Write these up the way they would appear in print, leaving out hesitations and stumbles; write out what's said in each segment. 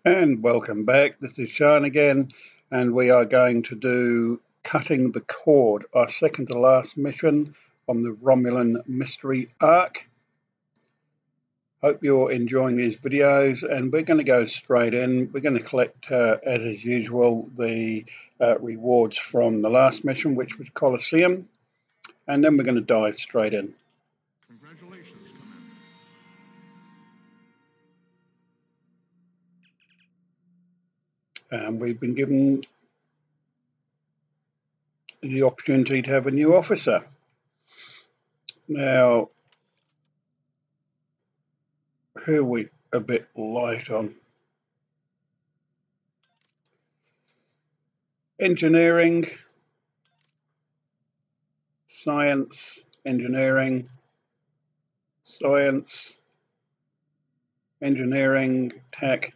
And welcome back. This is Sean again, and we are going to do Cutting the Cord, our second to last mission on the Romulan Mystery Arc. Hope you're enjoying these videos, and we're going to go straight in. We're going to collect, as is usual, the rewards from the last mission, which was Colosseum, and then we're going to dive straight in. Congratulations, Commander. We've been given the opportunity to have a new officer. Now, who are we a bit light on? Engineering, science, engineering, science, engineering, tech,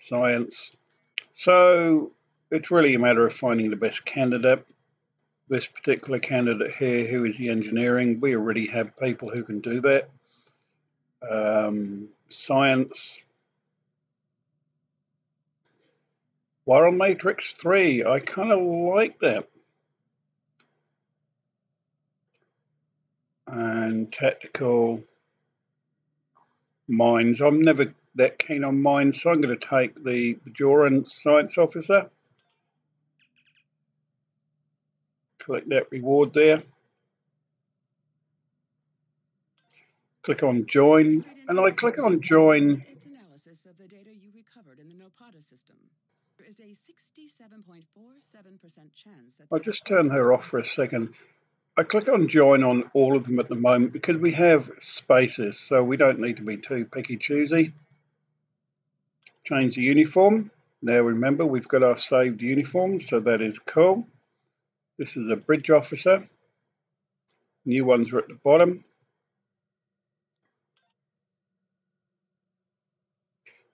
science. So it's really a matter of finding the best candidate. This particular candidate here, who is the engineering, we already have people who can do that. Science. Viral Matrix 3, I kind of like that. And tactical mines. I'm never that keen on mines, so I'm going to take the Bajoran science officer. Collect that reward there. Click on join, and I click on join. Its analysis of the data you recovered in the Nopata system. There is a 67.47% chance that I'll just turn her off for a second. I click on join on all of them at the moment because we have spaces, so we don't need to be too picky choosy. Change the uniform. Now remember, we've got our saved uniform, so that is cool. This is a bridge officer. New ones are at the bottom.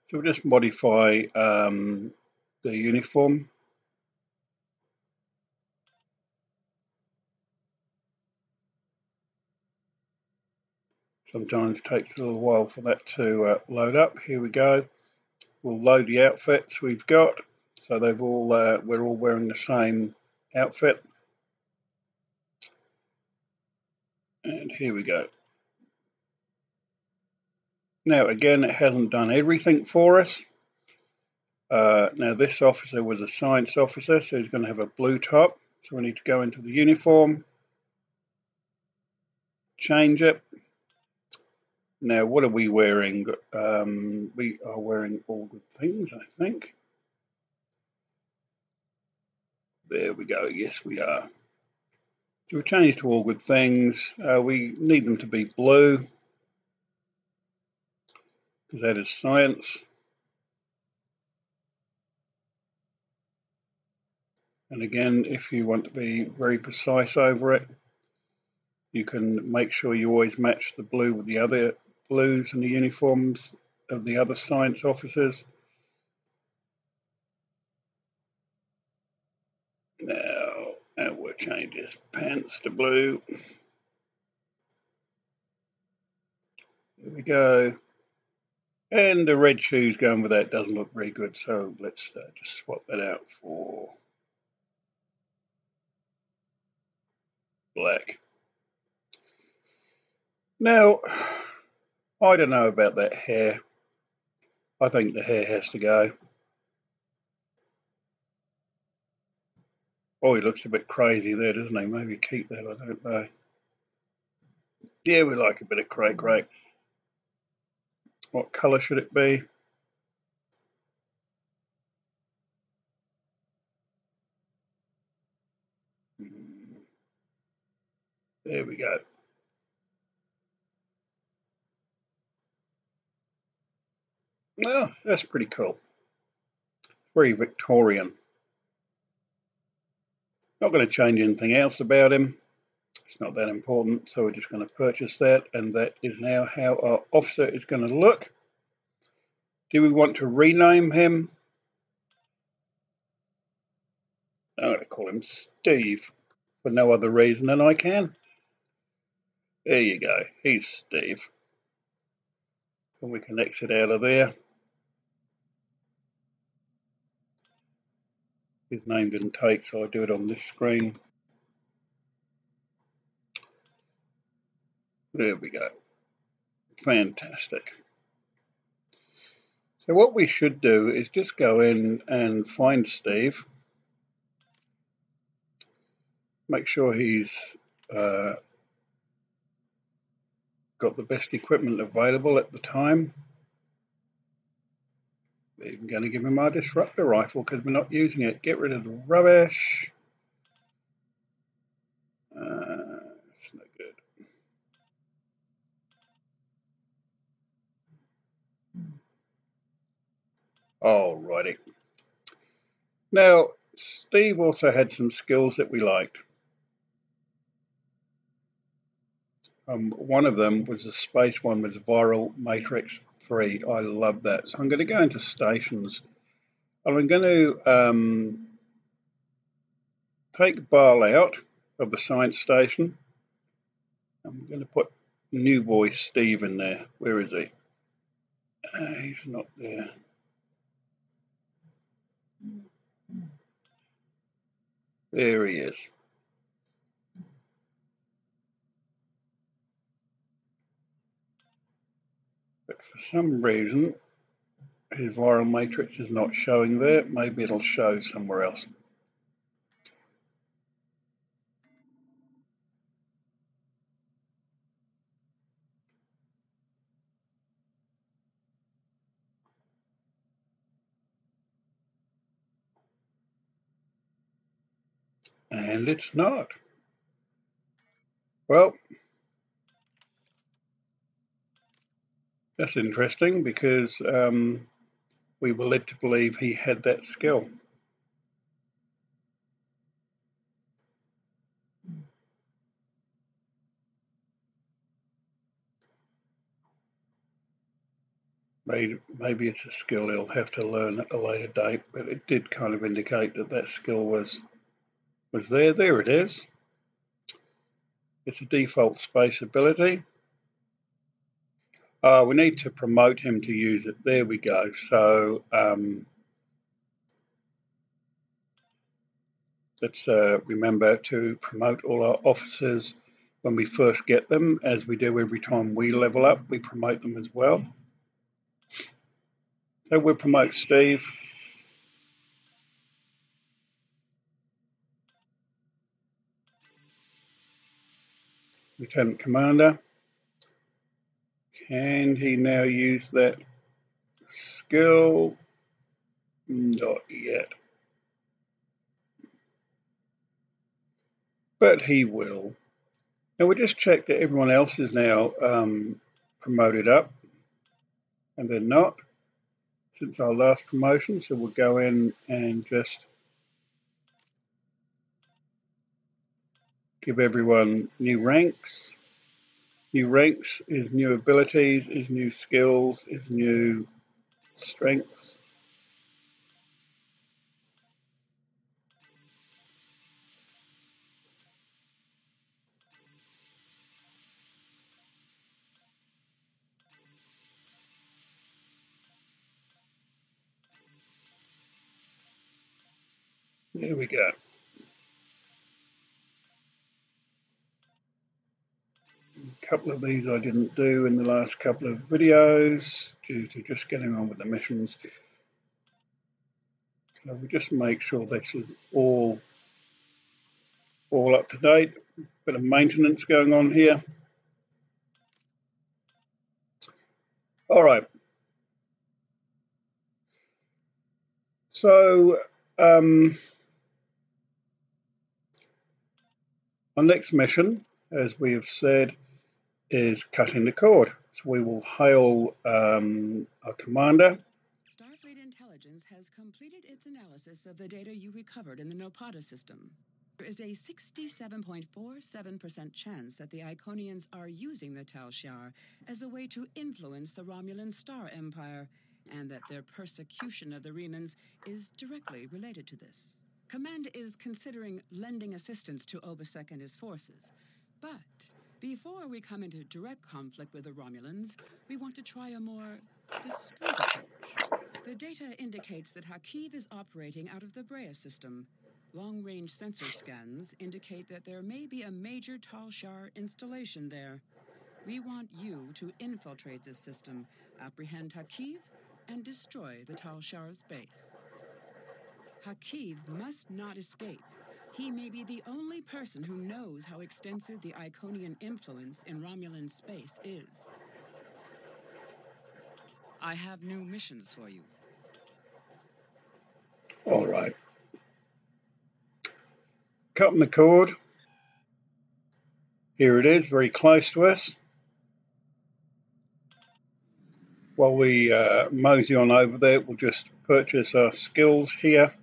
So we'll just modify the uniform. Sometimes it takes a little while for that to load up. Here we go. We'll load the outfits we've got. So they've all we're all wearing the same outfit. And here we go. Now again, it hasn't done everything for us. Now this officer was a science officer, so he's going to have a blue top. So we need to go into the uniform, change it. Now what are we wearing? We are wearing all good things, I think. There we go, yes we are. So we change to all good things. We need them to be blue, because that is science. And again, if you want to be very precise over it, you can make sure you always match the blue with the other blues in the uniforms of the other science officers. Now we'll change his pants to blue. There we go. And the red shoes going with that doesn't look very good, so let's just swap that out for black. Now, I don't know about that hair. I think the hair has to go. Oh, he looks a bit crazy there, doesn't he? Maybe keep that, I don't know. Yeah, we like a bit of cray-cray. What colour should it be? There we go. Oh, that's pretty cool. Very Victorian. Not going to change anything else about him. It's not that important, so we're just going to purchase that, and that is now how our officer is going to look. Do we want to rename him? I'm going to call him Steve for no other reason than I can. There you go. He's Steve. And we can exit out of there. His name didn't take, so I do it on this screen. There we go. Fantastic. So what we should do is just go in and find Steve. Make sure he's got the best equipment available at the time. We're even going to give him our disruptor rifle because we're not using it. Get rid of the rubbish. It's no good. Alrighty. Now, Steve also had some skills that we liked. One of them was a space one with Viral Matrix 3. I love that. So I'm going to go into stations. And I'm going to take Barl out of the science station. I'm going to put new boy Steve in there. Where is he? He's not there. There he is. But for some reason, his viral matrix is not showing there. Maybe it'll show somewhere else. And it's not. Well, that's interesting because we were led to believe he had that skill. Maybe it's a skill he'll have to learn at a later date, but it did kind of indicate that that skill was there. There it is. It's a default space ability. We need to promote him to use it. There we go. So let's remember to promote all our officers when we first get them, as we do every time we level up. We promote them as well. So we'll promote Steve. Lieutenant Commander. Can he now use that skill? Not yet. But he will. Now we just check that everyone else is now promoted up, and they're not since our last promotion. So we'll go in and just give everyone new ranks. New ranks is new abilities, is new skills, is new strengths. There we go. A couple of these I didn't do in the last couple of videos due to just getting on with the missions. So we just make sure this is all up to date. Bit of maintenance going on here. All right. So our next mission, as we have said, is cutting the cord. So we will hail our commander. Starfleet Intelligence has completed its analysis of the data you recovered in the Nopata system. There is a 67.47% chance that the Iconians are using the Tal Shiar as a way to influence the Romulan Star Empire, and that their persecution of the Remans is directly related to this. Command is considering lending assistance to Obasek and his forces. But before we come into direct conflict with the Romulans, we want to try a more discreet approach. The data indicates that Hakiv is operating out of the Brea system. Long-range sensor scans indicate that there may be a major Tal Shar installation there. We want you to infiltrate this system, apprehend Hakiv, and destroy the Tal Shar's base. Hakiv must not escape. He may be the only person who knows how extensive the Iconian influence in Romulan space is. I have new missions for you. All right. Cutting the cord. Here it is, very close to us. While we mosey on over there, we'll just purchase our skills here.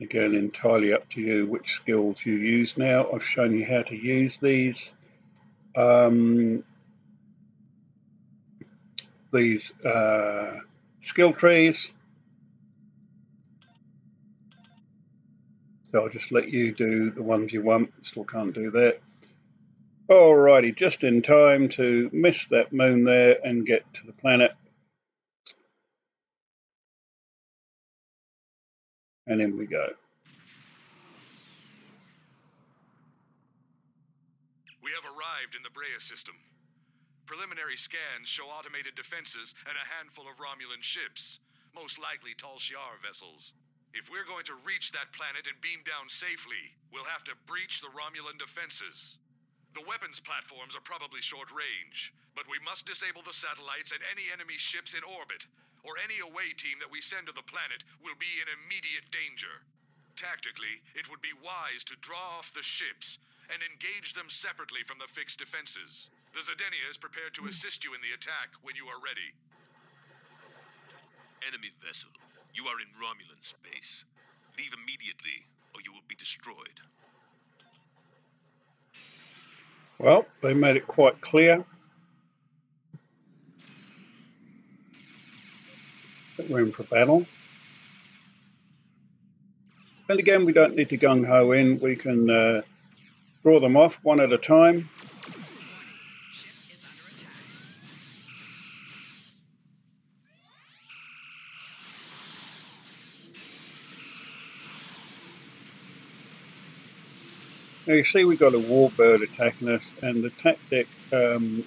Again, entirely up to you which skills you use now. I've shown you how to use these skill trees. So I'll just let you do the ones you want. Still can't do that. Alrighty, just in time to miss that moon there and get to the planet. And in we go. We have arrived in the Brea system. Preliminary scans show automated defenses and a handful of Romulan ships, most likely Tal Shiar vessels. If we're going to reach that planet and beam down safely, we'll have to breach the Romulan defenses. The weapons platforms are probably short range, but we must disable the satellites and any enemy ships in orbit, or any away team that we send to the planet will be in immediate danger. Tactically, it would be wise to draw off the ships and engage them separately from the fixed defenses. The Zedenia is prepared to assist you in the attack when you are ready. Enemy vessel, you are in Romulan space. Leave immediately, or you will be destroyed. Well, they made it quite clear that we're in for battle. And again, we don't need to gung-ho in. We can draw them off one at a time. Now you see we've got a warbird attacking us, and the tactic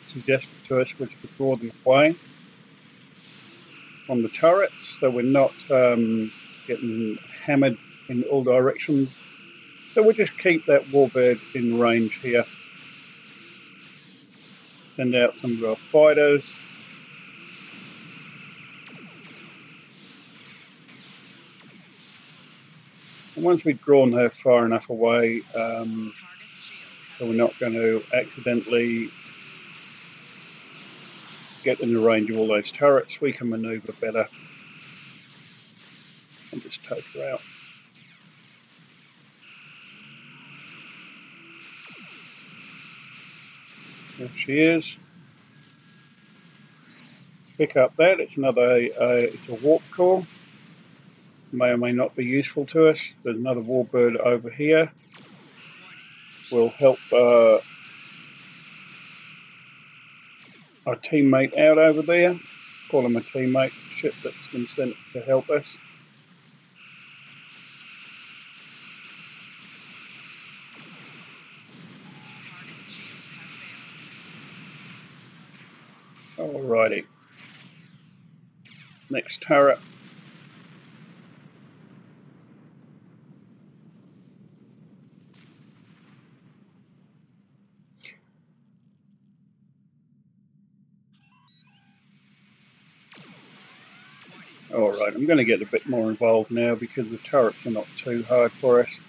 suggested to us was to draw them away from the turrets, so we're not getting hammered in all directions. So we'll just keep that warbird in range here. Send out some of our fighters. And once we've drawn her far enough away, so we're not going to accidentally get in the range of all those turrets, we can maneuver better and just take her out. There she is. Pick up that. It's another. It's a warp core. May or may not be useful to us. There's another warbird over here. Will help our teammate out over there. Call him a teammate. Ship that's been sent to help us. Alrighty. Next turret. Alright, I'm going to get a bit more involved now because the turrets are not too hard for us.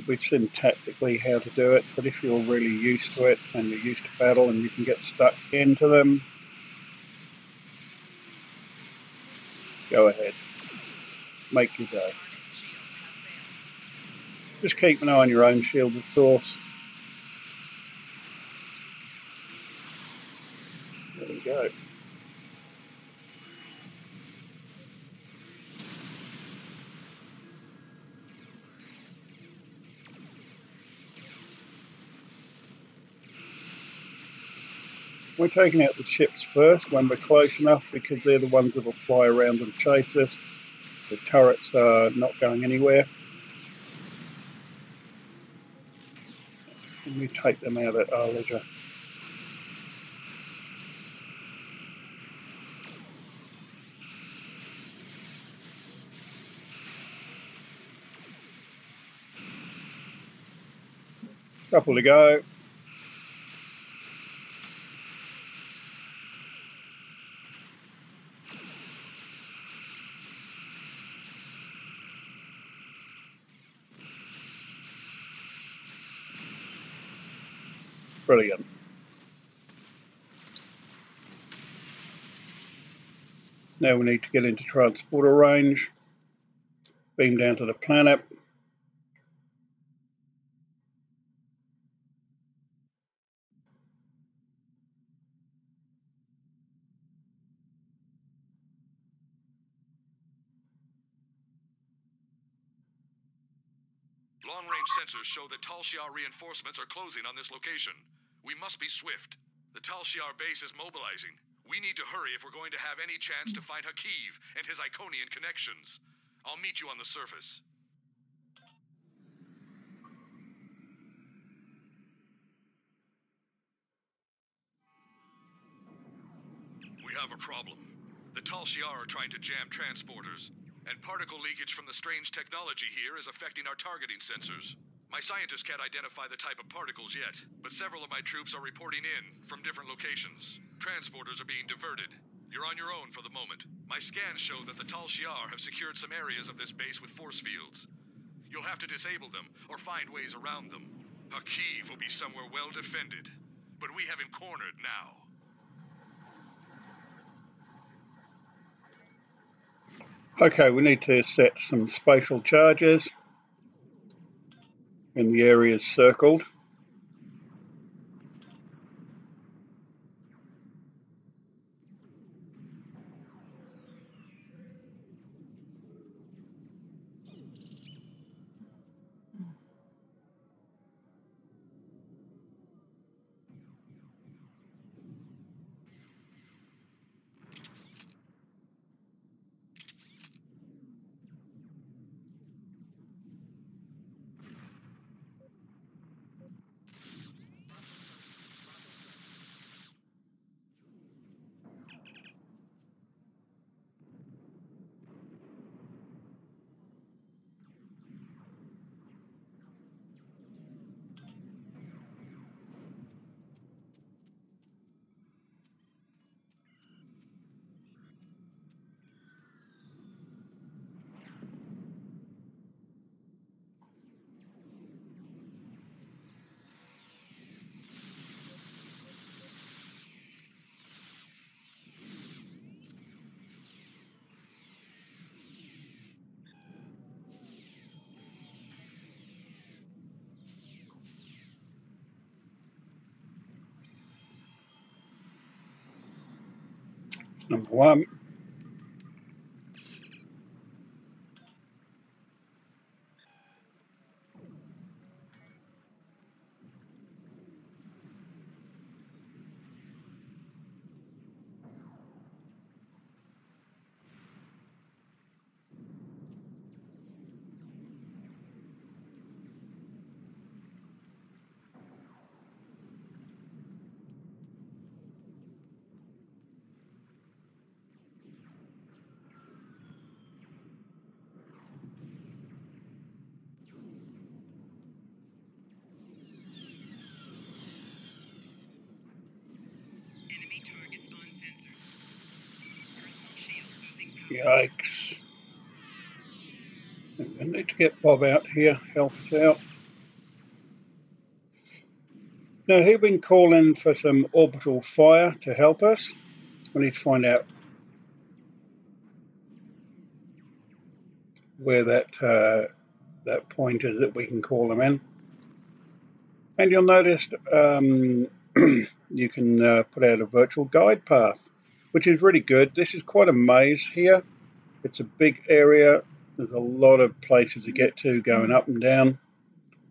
We've seen tactically how to do it, but if you're really used to it and you're used to battle and you can get stuck into them, go ahead. Make your day. Just keep an eye on your own shields, of course. There we go. We're taking out the ships first when we're close enough, because they're the ones that will fly around and chase us. The turrets are not going anywhere. And we take them out at our leisure. Couple to go. Brilliant. Now we need to get into transporter range. Beam down to the planet. Long-range sensors show that Tal Shiar reinforcements are closing on this location. We must be swift. The Tal Shiar base is mobilizing. We need to hurry if we're going to have any chance to find Hakiv and his Iconian connections. I'll meet you on the surface. We have a problem. The Tal Shiar are trying to jam transporters, and particle leakage from the strange technology here is affecting our targeting sensors. My scientists can't identify the type of particles yet, but several of my troops are reporting in from different locations. Transporters are being diverted. You're on your own for the moment. My scans show that the Tal Shiar have secured some areas of this base with force fields. You'll have to disable them or find ways around them. Hakiv will be somewhere well defended, but we have him cornered now. Okay, we need to set some spatial charges in the areas circled. Number one. Yikes. I need to get Bob out here, help us out. Now, he's been calling for some orbital fire to help us. We need to find out where that point is that we can call them in. And you'll notice you can put out a virtual guide path, which is really good. This is quite a maze here. It's a big area. There's a lot of places to get to going up and down.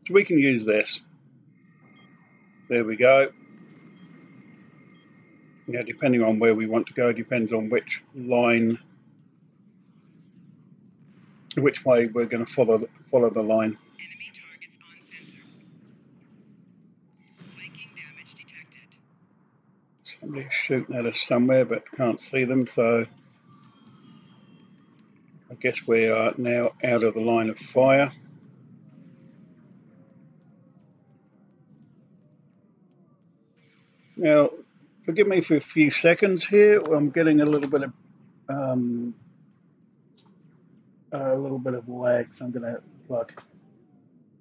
So we can use this. There we go. Yeah, depending on where we want to go, depends on which line, which way we're going to follow the line. Enemy targets on sensors. Flanking damage detected. Somebody's shooting at us somewhere, but can't see them, so I guess we are now out of the line of fire. Now, forgive me for a few seconds here. I'm getting a little bit of lag, so I'm going to plug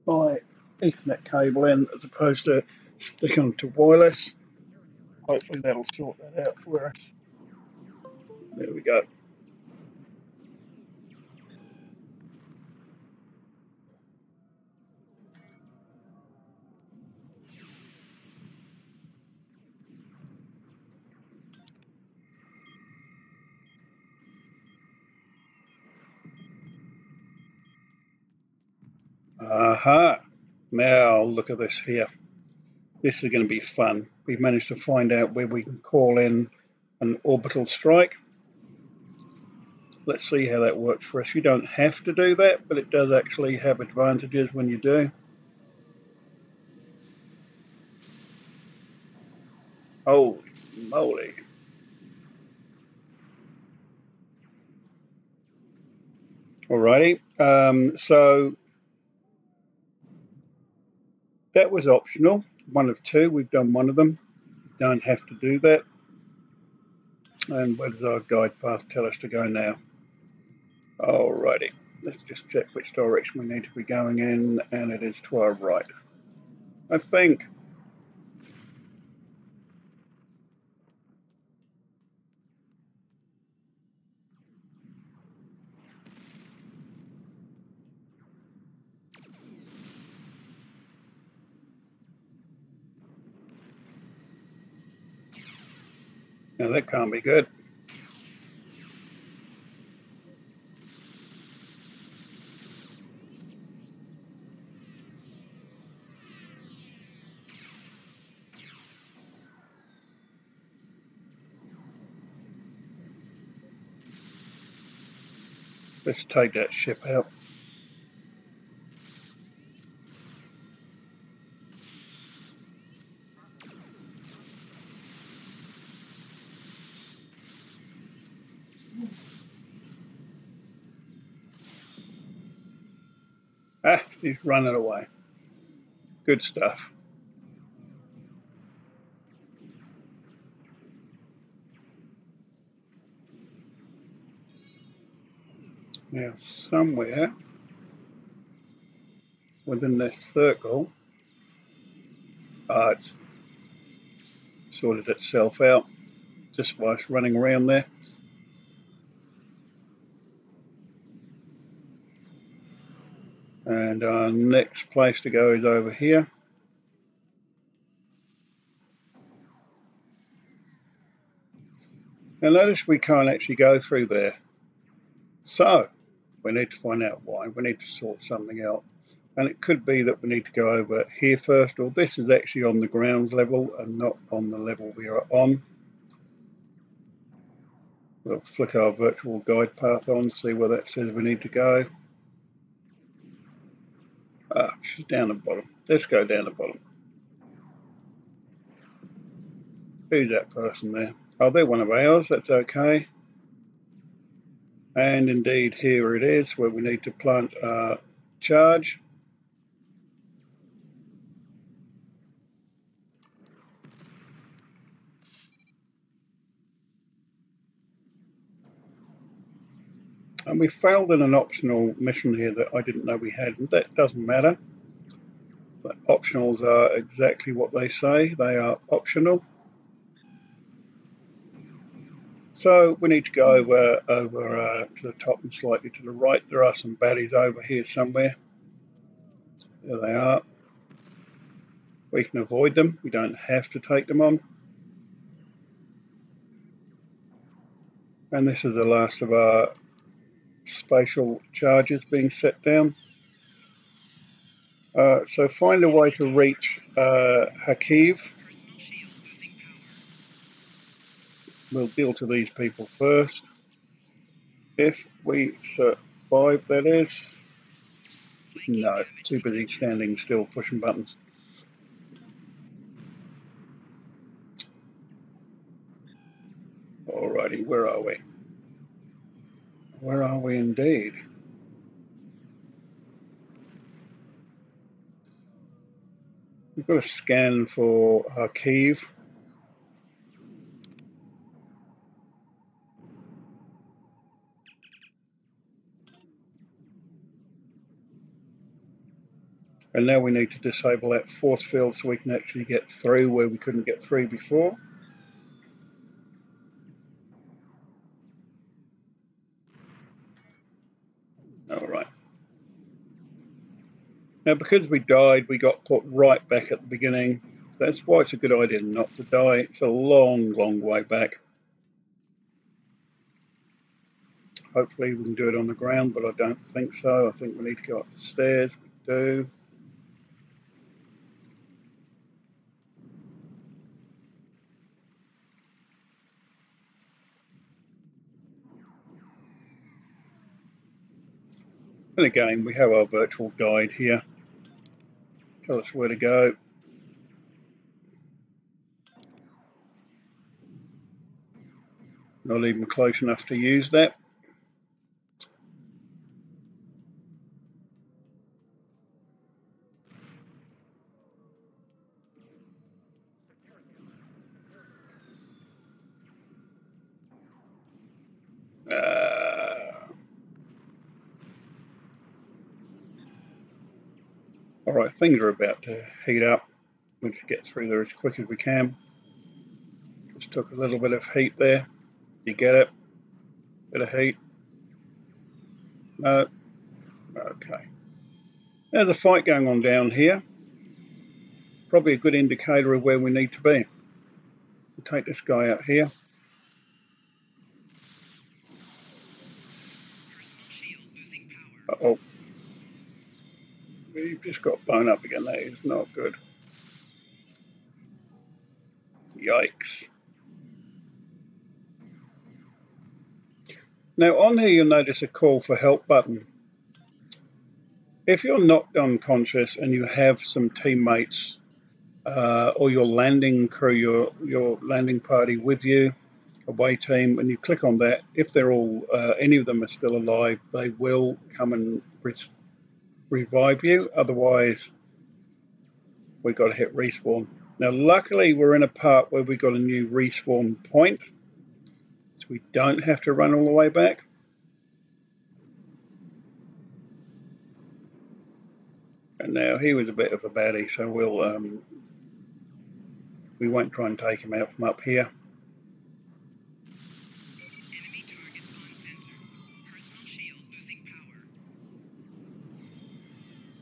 my Ethernet cable in as opposed to sticking to wireless. Hopefully that'll sort that out for us. There we go. Aha! Now look at this here. This is going to be fun. We've managed to find out where we can call in an orbital strike. Let's see how that works for us. You don't have to do that, but it does actually have advantages when you do. Holy moly. Alrighty, so that was optional. One of two, we've done one of them. Don't have to do that. And where does our guide path tell us to go now? Alrighty, let's just check which direction we need to be going in, and it is to our right, I think. Now that can't be good. Let's take that ship out. Ah, she's running away. Good stuff. Now somewhere within this circle, it's sorted itself out just by us running around there. And our next place to go is over here. Now notice we can't actually go through there. So we need to find out why. We need to sort something out. And it could be that we need to go over here first, or this is actually on the ground level and not on the level we are on. We'll flick our virtual guide path on, see where that says we need to go. Ah, she's down the bottom. Let's go down the bottom. Who's that person there? Oh, they're one of ours. That's okay. And indeed, here it is, where we need to plant our charge. And we failed in an optional mission here that I didn't know we had, and that doesn't matter. But optionals are exactly what they say. They are optional. So we need to go over to the top and slightly to the right. There are some baddies over here somewhere. There they are. We can avoid them. We don't have to take them on. And this is the last of our spatial charges being set down. So find a way to reach Hakiv. We'll deal to these people first. If we survive, that is. No, too busy standing still pushing buttons. Alrighty, where are we? Where are we indeed? We've got to scan for Kyiv. And now we need to disable that force field so we can actually get through where we couldn't get through before. Alright. Now because we died, we got put right back at the beginning. So that's why it's a good idea not to die. It's a long, long way back. Hopefully we can do it on the ground, but I don't think so. I think we need to go up the stairs. We do. And again, we have our virtual guide here. Tell us where to go. Not even close enough to use that. Alright, things are about to heat up. We'll just get through there as quick as we can. Just took a little bit of heat there. You get it? Bit of heat. No. Okay. There's a fight going on down here. Probably a good indicator of where we need to be. We'll take this guy out here. Uh-oh. We've just got blown up again. That is not good. Yikes. Now on here you'll notice a call for help button. If you're knocked unconscious and you have some teammates or your landing crew, your landing party with you, away team, and you click on that, if they're all, any of them are still alive, they will come and revive you. Otherwise, we've got to hit respawn. Now, luckily, we're in a part where we've got a new respawn point, so we don't have to run all the way back. And now he was a bit of a baddie, so we won't try and take him out from up here.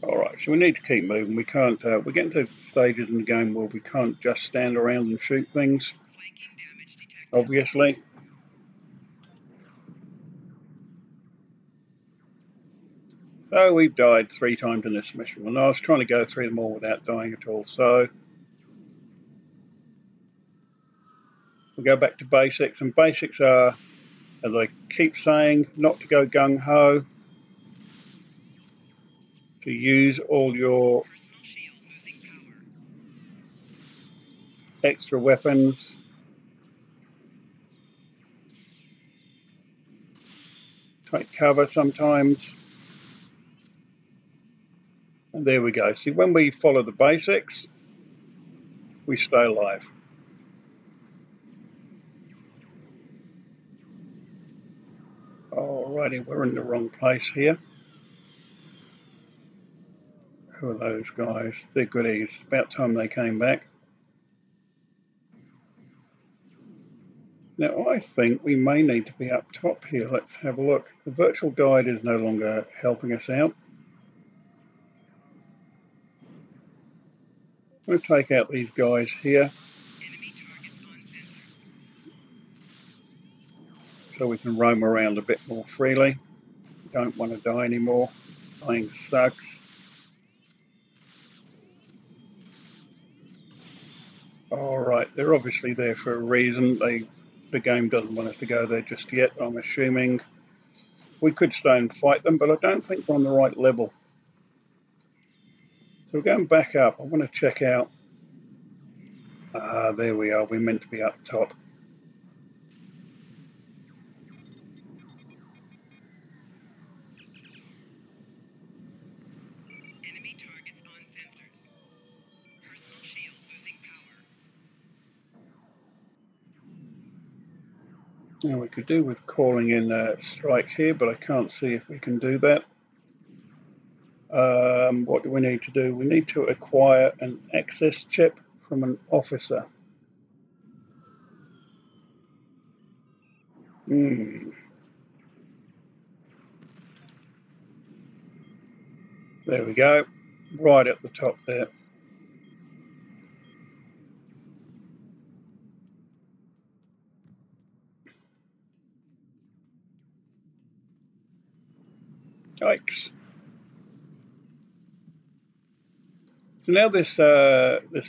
Alright, so we need to keep moving. We can't, we're getting to stages in the game where we can't just stand around and shoot things, obviously. So we've died 3 times in this mission, and I was trying to go through them all without dying at all. So we'll go back to basics, and basics are, as I keep saying, not to go gung-ho, to use all your extra weapons. Take cover sometimes. And there we go. See, when we follow the basics, we stay alive. Alrighty, we're in the wrong place here. Who are those guys? They're goodies. About time they came back. Now I think we may need to be up top here. Let's have a look. The virtual guide is no longer helping us out. I'm going to take out these guys here so we can roam around a bit more freely. Don't want to die anymore. Dying sucks. Alright, they're obviously there for a reason. the game doesn't want us to go there just yet, I'm assuming. We could stay and fight them, but I don't think we're on the right level. So we're going back up. I want to check out. There we are. We're meant to be up top. Enemy targets on sensors. Personal shield losing power. Now we could do with calling in a strike here, but I can't see if we can do that. What do we need to do? We need to acquire an access chip from an officer. There we go, right at the top there. Yikes. So now this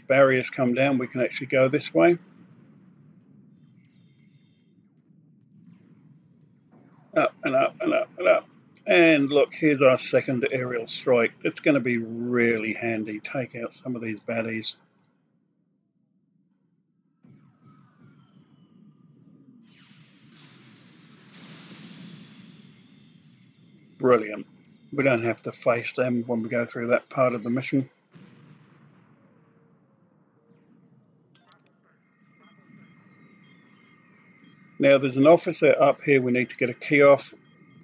barrier's come down, we can actually go this way. Up and up and up and up. And look, here's our second aerial strike. It's going to be really handy. Take out some of these baddies. Brilliant. We don't have to face them when we go through that part of the mission. Now there's an officer up here we need to get a key off,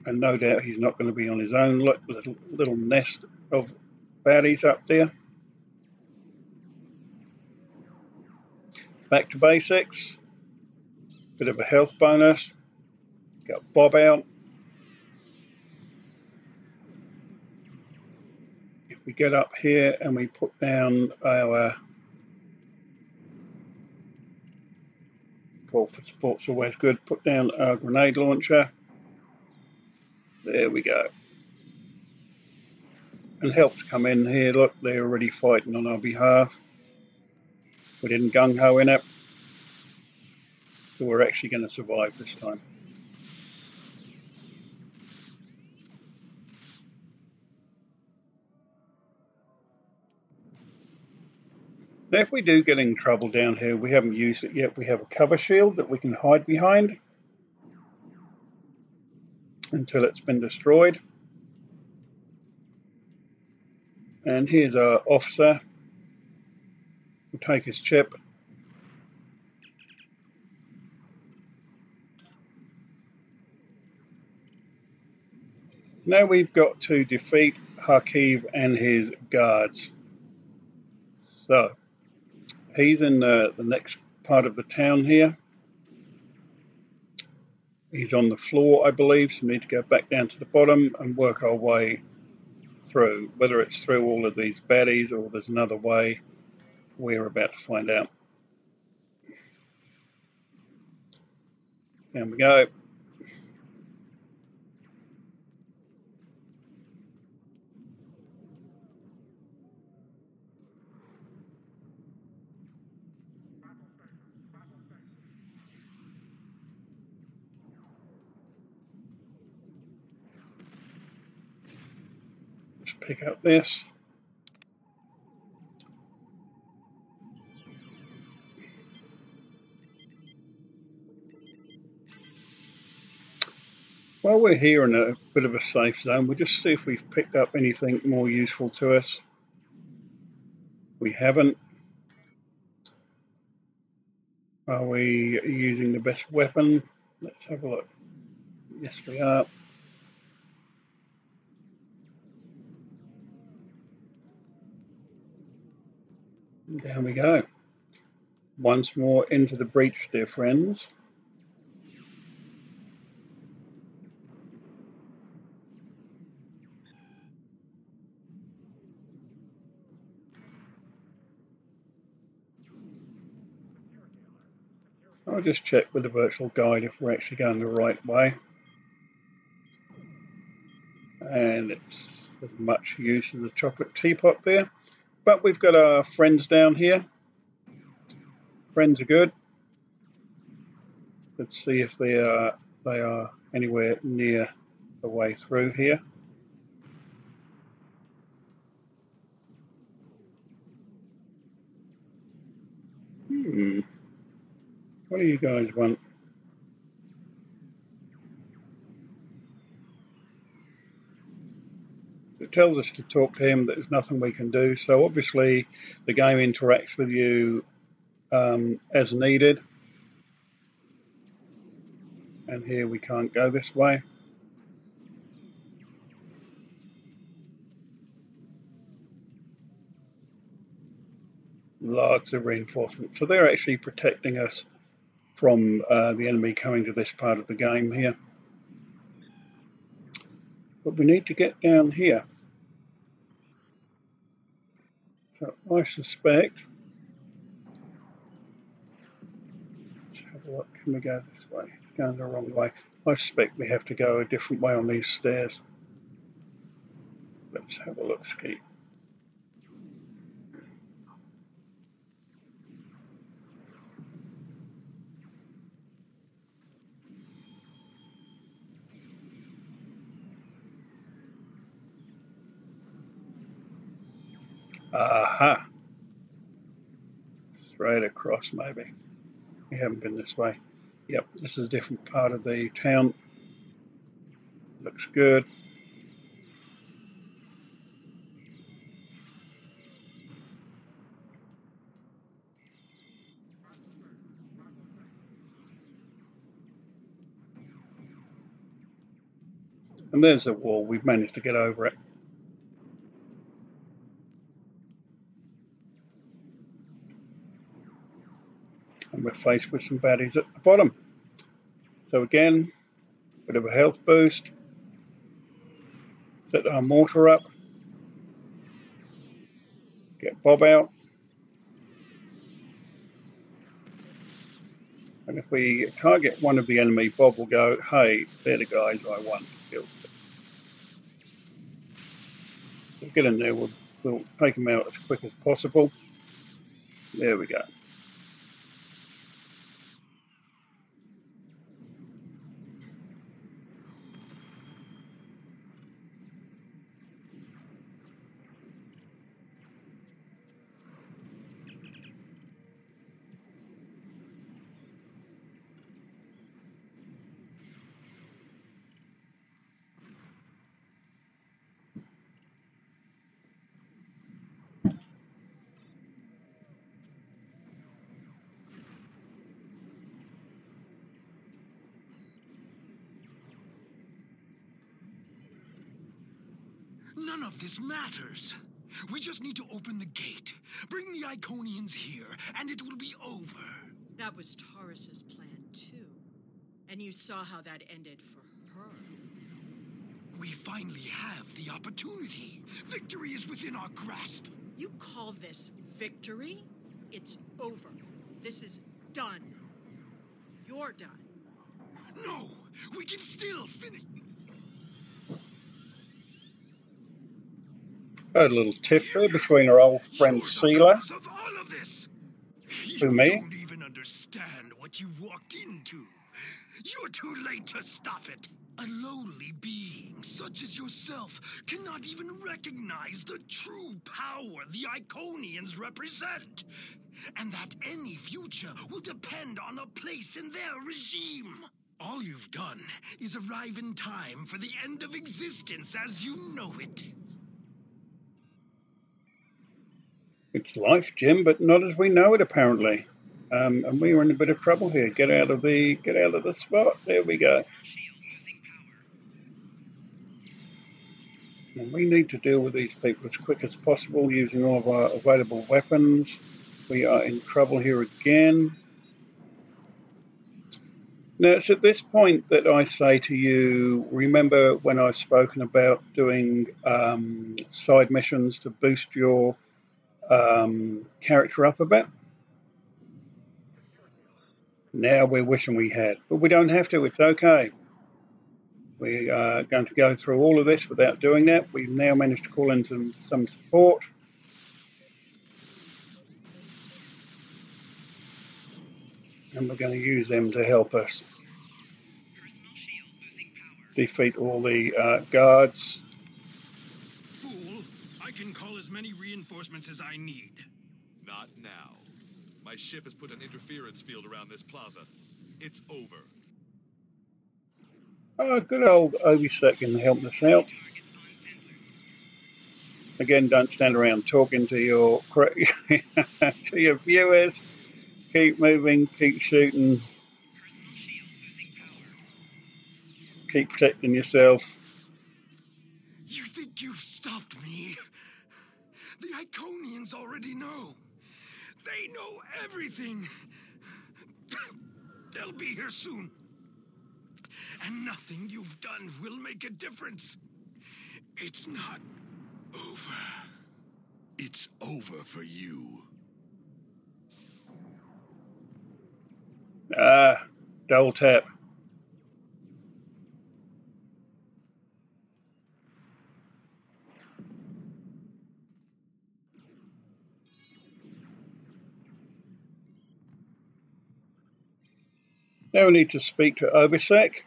and no doubt he's not going to be on his own. Look, little nest of baddies up there. Back to basics. Bit of a health bonus. Got Bob out. If we get up here and we put down our call for support's always good. Put down our grenade launcher. There we go. And help's come in here. Look, they're already fighting on our behalf. We didn't gung-ho in it. So we're actually going to survive this time. Now if we do get in trouble down here, we haven't used it yet. We have a cover shield that we can hide behind until it's been destroyed. And here's our officer. We'll take his chip. Now we've got to defeat Kharkiv and his guards. So he's in the next part of the town here. He's on the floor, I believe, so we need to go back down to the bottom and work our way through. Whether it's through all of these baddies or there's another way, we're about to find out. There we go. Just pick up this. While we're here in a bit of a safe zone, we'll just see if we've picked up anything more useful to us. We haven't. Are we using the best weapon? Let's have a look. Yes, we are. Down we go. Once more into the breach, dear friends. I'll just check with the virtual guide if we're actually going the right way. And it's as much use as a chocolate teapot there. But we've got our friends down here. Friends are good. Let's see if they are anywhere near the way through here. What do you guys want? It tells us to talk to him. There's nothing we can do. So obviously the game interacts with you as needed. And here we can't go this way. Lots of reinforcement. So they're actually protecting us from the enemy coming to this part of the game here. But we need to get down here. So I suspect, let's have a look, can we go this way? It's going the wrong way. I suspect we have to go a different way on these stairs. Let's have a look, Skeet. Aha! Straight across, maybe. We haven't been this way. Yep, this is a different part of the town. Looks good. And there's the wall. We've managed to get over it. And we're faced with some baddies at the bottom. So again, bit of a health boost. Set our mortar up. Get Bob out. And if we target one of the enemy, Bob will go, hey, they're the guys I want to kill. We'll get in there. We'll take them out as quick as possible. There we go. None of this matters. We just need to open the gate, bring the Iconians here, and it will be over. That was Taurus's plan, too. And you saw how that ended for her. We finally have the opportunity. Victory is within our grasp. You call this victory? It's over. This is done. You're done. No, we can still finish. Had a little tiff there between our old friend Sealer. Of all of this. Who, You me? don't even understand what you walked into. You're too late to stop it. A lowly being such as yourself cannot even recognize the true power the Iconians represent. And that any future will depend on a place in their regime. All you've done is arrive in time for the end of existence as you know it. It's life, Jim, but not as we know it, apparently. And we are in a bit of trouble here. Get out of the spot. There we go. And we need to deal with these people as quick as possible using all of our available weapons. We are in trouble here again. Now, it's at this point that I say to you, remember when I've spoken about doing side missions to boost your character up a bit? Now we're wishing we had, but we don't have to. It's okay. We are going to go through all of this without doing that. We've now managed to call in some support. and we're going to use them to help us defeat all the guards. Fool, I can call as many reinforcements as I need. Not now. My ship has put an interference field around this plaza. It's over. Oh, good old Obisek can help us out. Again, don't stand around talking to your to your viewers. Keep moving, keep shooting, keep protecting yourself. You think you've stopped me? The Iconians already know. They know everything. They'll be here soon. And nothing you've done will make a difference. It's not over. It's over for you. Double tap. Now we need to speak to Obisek.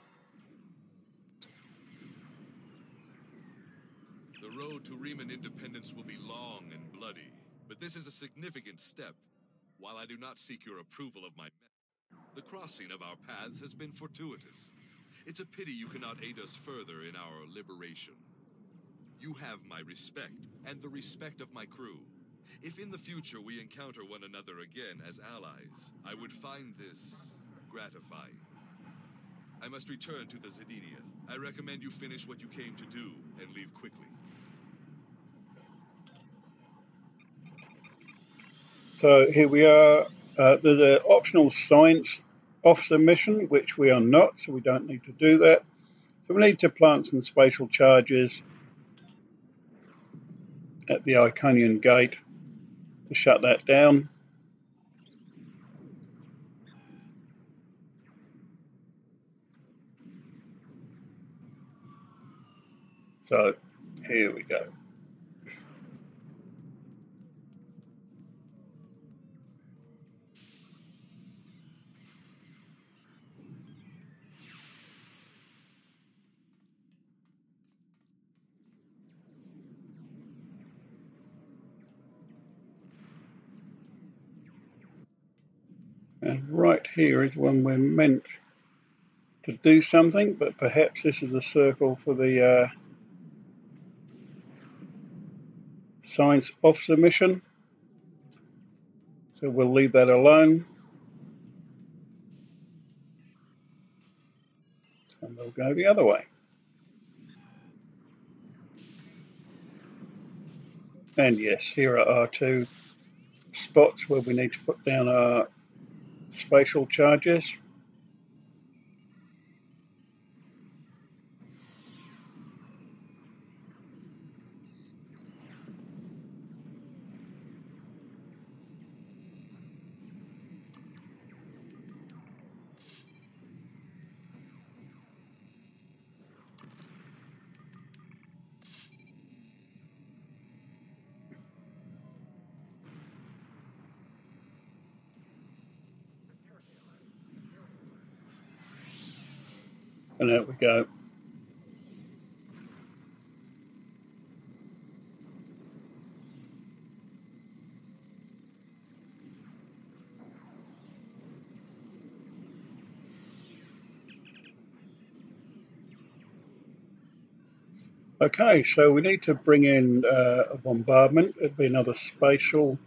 The road to Riemann independence will be long and bloody, but this is a significant step. While I do not seek your approval of my method, the crossing of our paths has been fortuitous. It's a pity you cannot aid us further in our liberation. You have my respect, and the respect of my crew. If in the future we encounter one another again as allies, I would find this gratifying. I must return to the Zedinia. I recommend you finish what you came to do and leave quickly. So here we are. There's an optional science officer mission, which we are not, so we don't need to do that. So we need to plant some spatial charges at the Iconian gate to shut that down. So here we go. And right here is when we're meant to do something, but perhaps this is a circle for the science officer mission. So we'll leave that alone. And we'll go the other way. And yes, here are our two spots where we need to put down our spatial charges. And there we go. Okay, so we need to bring in a bombardment. It'd be another spatial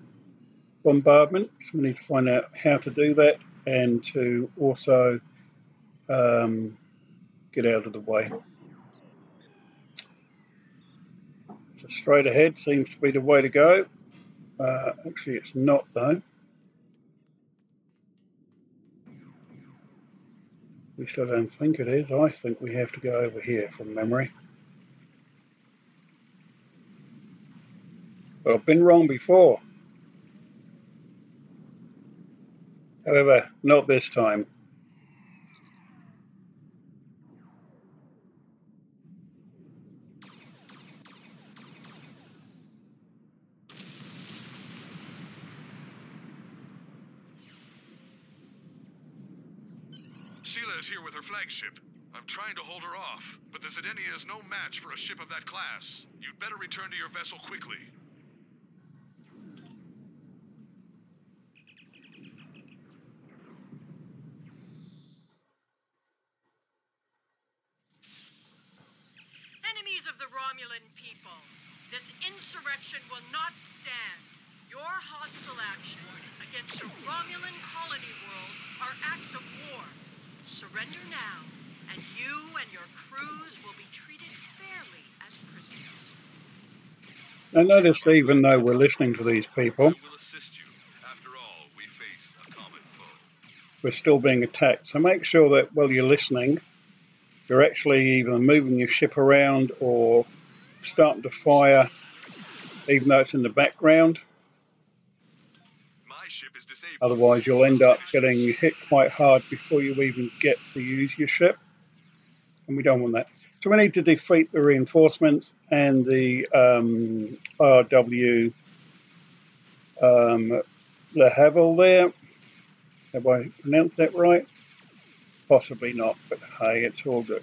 bombardment. So we need to find out how to do that and to also get out of the way. So straight ahead seems to be the way to go. Actually, it's not though. At least I don't think it is. I think we have to go over here from memory. But I've been wrong before. However, not this time. Keela is here with her flagship. I'm trying to hold her off, but the Zedenia is no match for a ship of that class. You'd better return to your vessel quickly. Enemies of the Romulan people, this insurrection will not stand. Your hostile actions against a Romulan colony world are acts of war. Surrender now, and you and your crews will be treated fairly as prisoners. Now notice, even though we're listening to these people, I will assist you. After all, we face a common foe. we're still being attacked. So make sure that while you're listening, you're actually either moving your ship around or starting to fire, even though it's in the background. My ship is disabled. Otherwise, you'll end up getting hit quite hard before you even get to use your ship, and we don't want that. So we need to defeat the reinforcements and the RW Le Havre there. Have I pronounced that right? Possibly not, but hey, it's all good.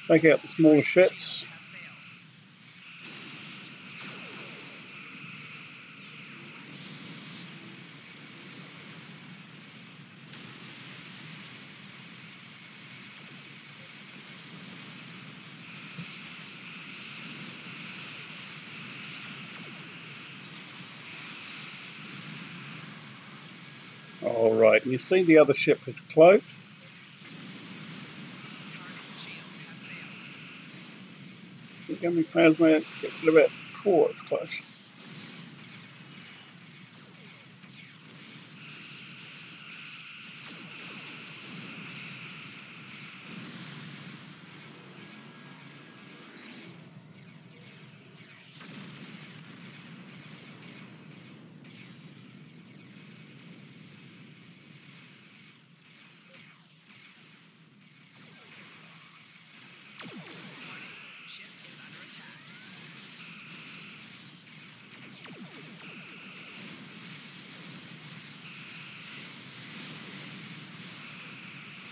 Take out the smaller ships. All right, and you see the other ship has cloaked. Give me plasma, get rid of it before it's close.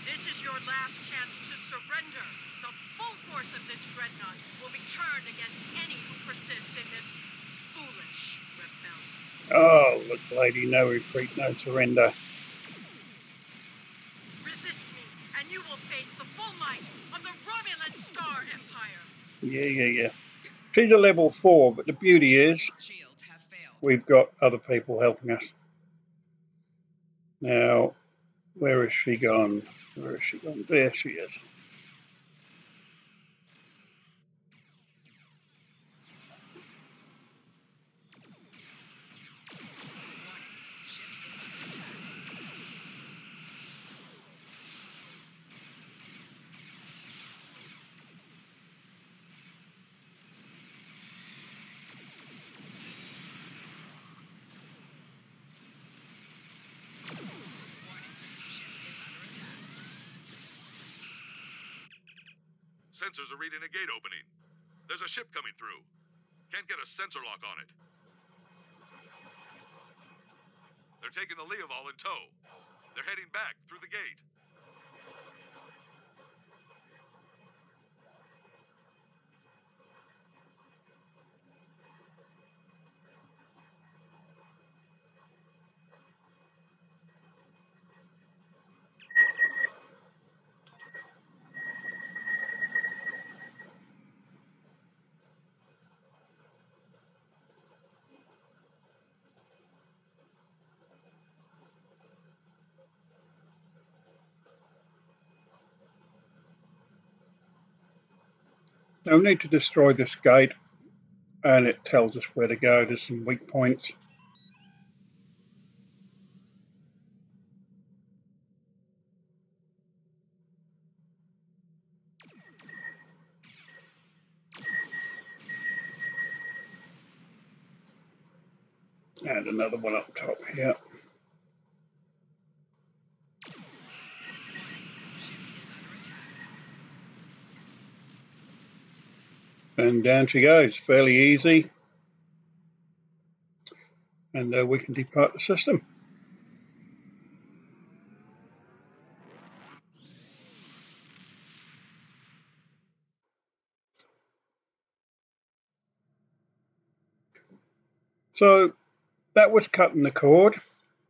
This is your last chance to surrender. The full force of this dreadnought will be turned against any who persist in this foolish rebellion. Oh, look, lady, no retreat, no surrender. Resist me, and you will face the full might of the Romulan Star Empire. Yeah. She's a level 4, but the beauty is we've got other people helping us. Now, where is she gone? Where is she gone? There she is. Sensors are reading a gate opening. There's a ship coming through. Can't get a sensor lock on it. They're taking the Leoval in tow. They're heading back through the gate. Now we need to destroy this gate, and it tells us where to go. There's some weak points. And another one up top here. And down she goes, fairly easy. And we can depart the system. So that was cutting the cord.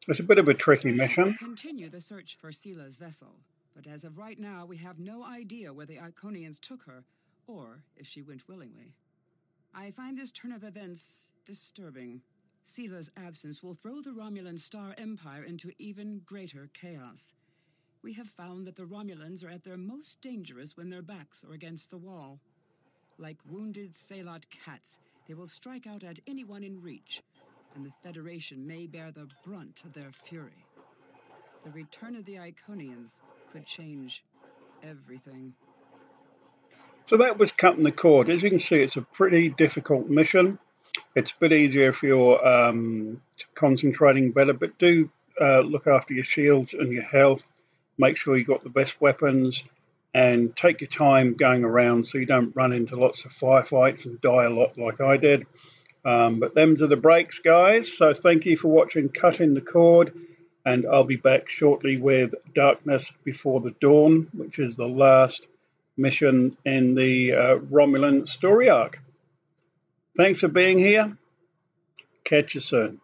It's a bit of a tricky Starship will mission. continue the search for Seela's vessel, but as of right now, we have no idea where the Iconians took her, or if she went willingly. I find this turn of events disturbing. Seela's absence will throw the Romulan Star Empire into even greater chaos. We have found that the Romulans are at their most dangerous when their backs are against the wall. Like wounded Salot cats, they will strike out at anyone in reach, and the Federation may bear the brunt of their fury. The return of the Iconians could change everything. So that was cutting the cord. As you can see, it's a pretty difficult mission. It's a bit easier if you're concentrating better, but do look after your shields and your health. Make sure you've got the best weapons and take your time going around so you don't run into lots of firefights and die a lot like I did. But them's are the breaks, guys. So thank you for watching Cutting the Cord, and I'll be back shortly with Darkness Before the Dawn, which is the last mission in the Romulan story arc. Thanks for being here. Catch you soon.